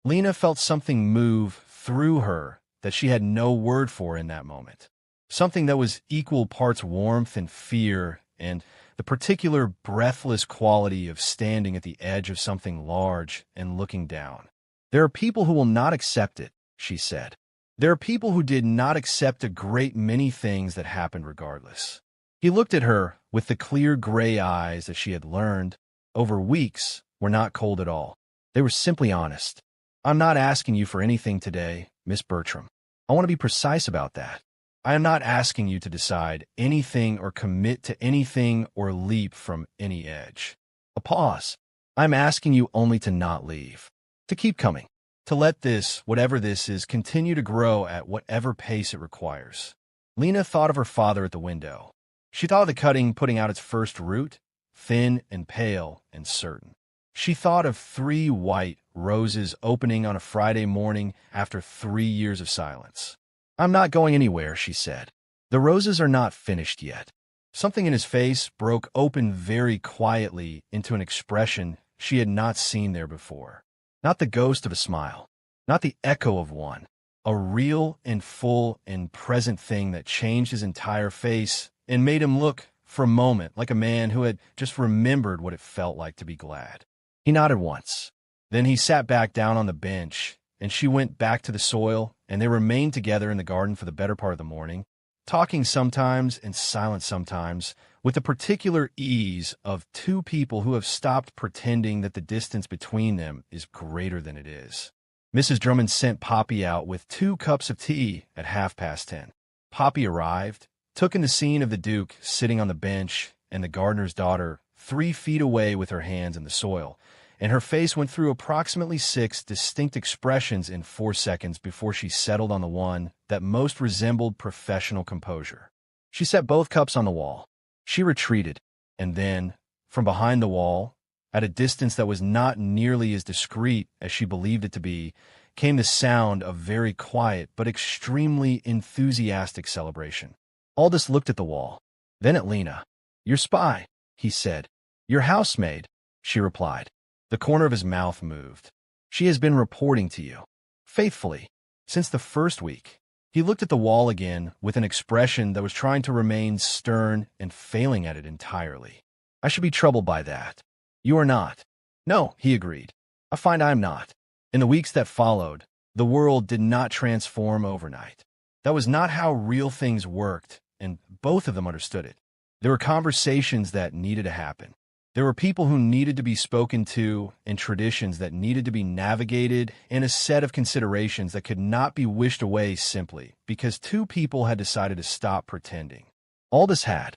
Lena felt something move through her that she had no word for in that moment. Something that was equal parts warmth and fear, and the particular breathless quality of standing at the edge of something large and looking down. "There are people who will not accept it," she said. "There are people who did not accept a great many things that happened regardless." He looked at her with the clear gray eyes that she had learned, over weeks, were not cold at all. They were simply honest. "I'm not asking you for anything today, Miss Bertram. I want to be precise about that. I am not asking you to decide anything or commit to anything or leap from any edge." A pause. "I'm asking you only to not leave. To keep coming. To let this, whatever this is, continue to grow at whatever pace it requires." Lena thought of her father at the window. She thought of the cutting putting out its first root, thin and pale and certain. She thought of 3 white roses opening on a Friday morning after 3 years of silence. "I'm not going anywhere," she said. "The roses are not finished yet." Something in his face broke open very quietly into an expression she had not seen there before. Not the ghost of a smile, not the echo of one, a real and full and present thing that changed his entire face and made him look, for a moment, like a man who had just remembered what it felt like to be glad. He nodded once. Then he sat back down on the bench, and she went back to the soil and they remained together in the garden for the better part of the morning, talking sometimes and silent sometimes, with the particular ease of two people who have stopped pretending that the distance between them is greater than it is. Mrs. Drummond sent Poppy out with 2 cups of tea at 10:30. Poppy arrived, took in the scene of the Duke sitting on the bench and the gardener's daughter 3 feet away with her hands in the soil, and her face went through approximately 6 distinct expressions in 4 seconds before she settled on the one that most resembled professional composure. She set both cups on the wall. She retreated, and then, from behind the wall, at a distance that was not nearly as discreet as she believed it to be, came the sound of very quiet but extremely enthusiastic celebration. Aldous looked at the wall, then at Lena. "Your spy," he said. "Your housemaid," she replied. The corner of his mouth moved. "She has been reporting to you. Faithfully. Since the first week." He looked at the wall again with an expression that was trying to remain stern and failing at it entirely. "I should be troubled by that. You are not." "No," he agreed. "I find I am not." In the weeks that followed, the world did not transform overnight. That was not how real things worked, and both of them understood it. There were conversations that needed to happen. There were people who needed to be spoken to, and traditions that needed to be navigated, and a set of considerations that could not be wished away simply because 2 people had decided to stop pretending. Aldous had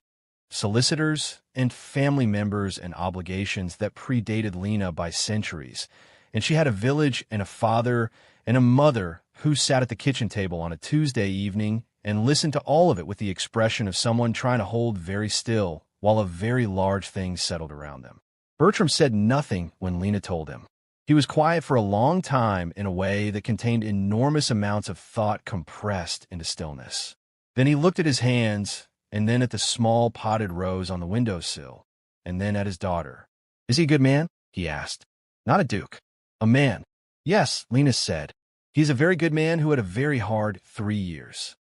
solicitors and family members and obligations that predated Lena by centuries, and she had a village and a father and a mother who sat at the kitchen table on a Tuesday evening and listened to all of it with the expression of someone trying to hold very still while a very large thing settled around them. Bertram said nothing when Lena told him. He was quiet for a long time in a way that contained enormous amounts of thought compressed into stillness. Then he looked at his hands, and then at the small potted rose on the windowsill, and then at his daughter. "Is he a good man?" he asked. "Not a duke. A man." "Yes," Lena said. "He is a very good man who had a very hard 3 years."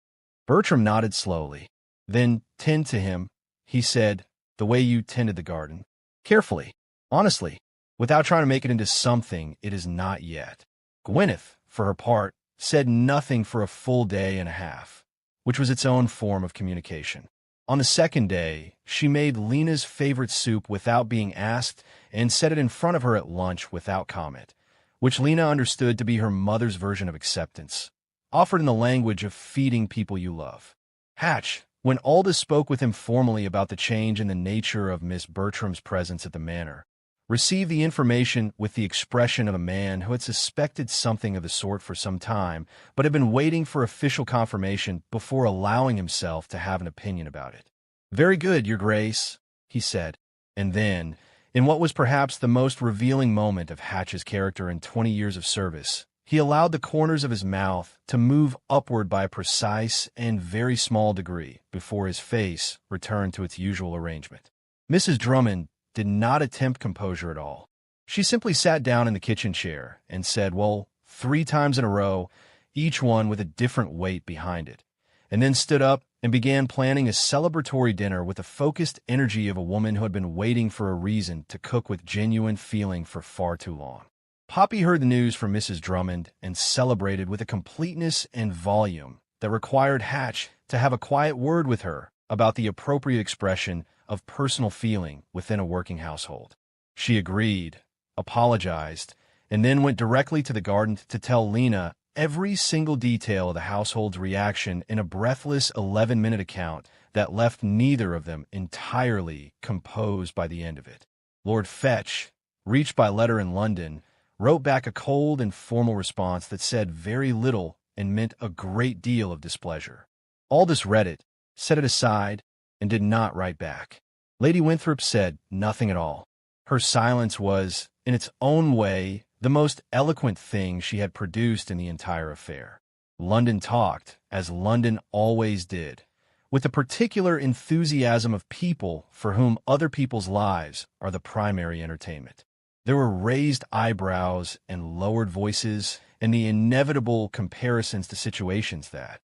Bertram nodded slowly. "Then tend to him," he said, "the way you tended the garden. Carefully. Honestly. Without trying to make it into something it is not yet." Gwyneth, for her part, said nothing for a full day and a half, which was its own form of communication. On the second day, she made Lena's favorite soup without being asked and set it in front of her at lunch without comment, which Lena understood to be her mother's version of acceptance, offered in the language of feeding people you love. Hatch, when Aldous spoke with him formally about the change in the nature of Miss Bertram's presence at the manor, received the information with the expression of a man who had suspected something of the sort for some time, but had been waiting for official confirmation before allowing himself to have an opinion about it. "Very good, Your Grace," he said, and then, in what was perhaps the most revealing moment of Hatch's character in 20 years of service, he allowed the corners of his mouth to move upward by a precise and very small degree before his face returned to its usual arrangement. Mrs. Drummond did not attempt composure at all. She simply sat down in the kitchen chair and said, "Well," 3 times in a row, each one with a different weight behind it, and then stood up and began planning a celebratory dinner with the focused energy of a woman who had been waiting for a reason to cook with genuine feeling for far too long. Poppy heard the news from Mrs. Drummond and celebrated with a completeness and volume that required Hatch to have a quiet word with her about the appropriate expression of personal feeling within a working household. She agreed, apologized, and then went directly to the garden to tell Lena every single detail of the household's reaction in a breathless 11-minute account that left neither of them entirely composed by the end of it. Lord Fetch, reached by letter in London, wrote back a cold and formal response that said very little and meant a great deal of displeasure. Aldous read it, set it aside, and did not write back. Lady Winthrop said nothing at all. Her silence was, in its own way, the most eloquent thing she had produced in the entire affair. London talked, as London always did, with the particular enthusiasm of people for whom other people's lives are the primary entertainment. There were raised eyebrows and lowered voices and the inevitable comparisons to situations that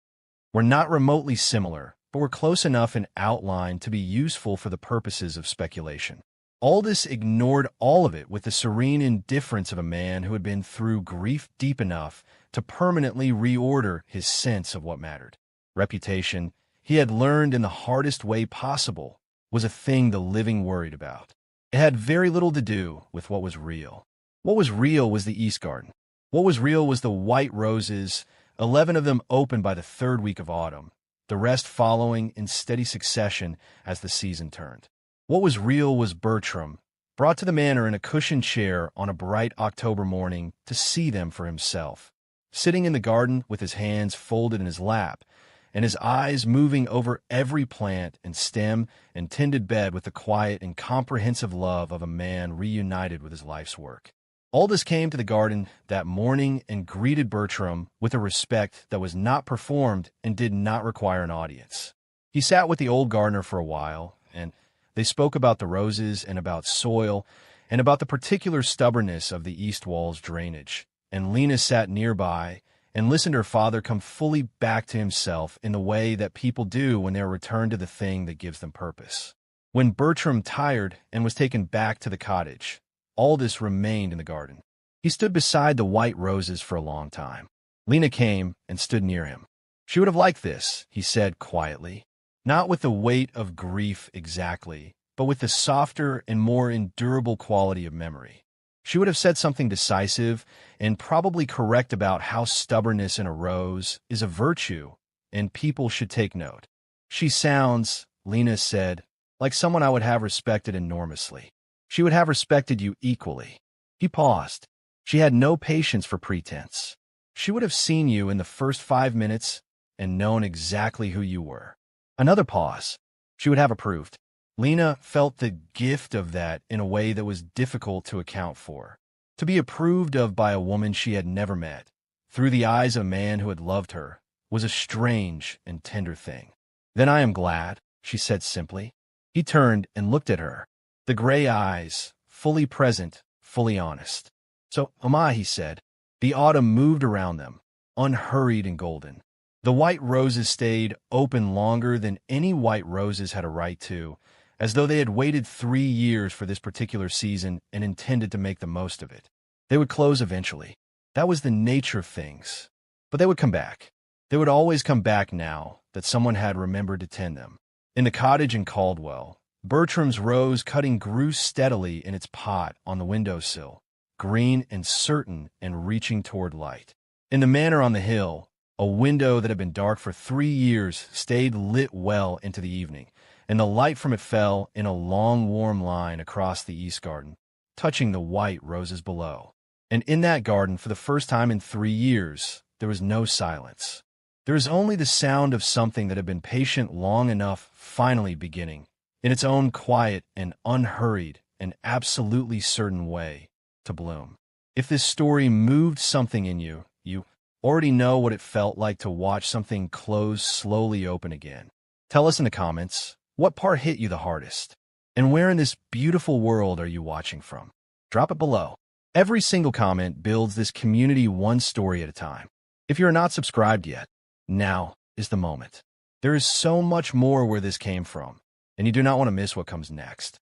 were not remotely similar, but were close enough in outline to be useful for the purposes of speculation. Aldous ignored all of it with the serene indifference of a man who had been through grief deep enough to permanently reorder his sense of what mattered. Reputation, he had learned in the hardest way possible, was a thing the living worried about. It had very little to do with what was real. What was real was the East Garden. What was real was the white roses, 11 of them opened by the third week of autumn, the rest following in steady succession as the season turned. What was real was Bertram, brought to the manor in a cushioned chair on a bright October morning to see them for himself, sitting in the garden with his hands folded in his lap, and his eyes moving over every plant and stem and tended bed with the quiet and comprehensive love of a man reunited with his life's work. Aldous came to the garden that morning and greeted Bertram with a respect that was not performed and did not require an audience. He sat with the old gardener for a while, and they spoke about the roses and about soil and about the particular stubbornness of the east wall's drainage, and Lena sat nearby and listened to her father come fully back to himself in the way that people do when they are returned to the thing that gives them purpose. When Bertram tired and was taken back to the cottage, Aldous remained in the garden. He stood beside the white roses for a long time. Lena came and stood near him. She would have liked this, he said quietly, not with the weight of grief exactly, but with the softer and more endurable quality of memory. She would have said something decisive and probably correct about how stubbornness in a rose is a virtue, and people should take note. She sounds, Lena said, like someone I would have respected enormously. She would have respected you equally. He paused. She had no patience for pretense. She would have seen you in the first 5 minutes and known exactly who you were. Another pause. She would have approved. Lena felt the gift of that in a way that was difficult to account for. To be approved of by a woman she had never met, through the eyes of a man who had loved her, was a strange and tender thing. "Then I am glad," she said simply. He turned and looked at her, the gray eyes, fully present, fully honest. "So am I," he said. The autumn moved around them, unhurried and golden. The white roses stayed open longer than any white roses had a right to, as though they had waited 3 years for this particular season and intended to make the most of it. They would close eventually. That was the nature of things. But they would come back. They would always come back now that someone had remembered to tend them. In the cottage in Caldwell, Bertram's rose cutting grew steadily in its pot on the windowsill, green and certain and reaching toward light. In the manor on the hill, a window that had been dark for 3 years stayed lit well into the evening, and the light from it fell in a long warm line across the east garden, touching the white roses below. And in that garden, for the first time in 3 years, there was no silence. There was only the sound of something that had been patient long enough finally beginning, in its own quiet and unhurried and absolutely certain way, to bloom. If this story moved something in you, you already know what it felt like to watch something close slowly open again. Tell us in the comments, what part hit you the hardest? And where in this beautiful world are you watching from? Drop it below. Every single comment builds this community one story at a time. If you're not subscribed yet, now is the moment. There is so much more where this came from, and you do not want to miss what comes next.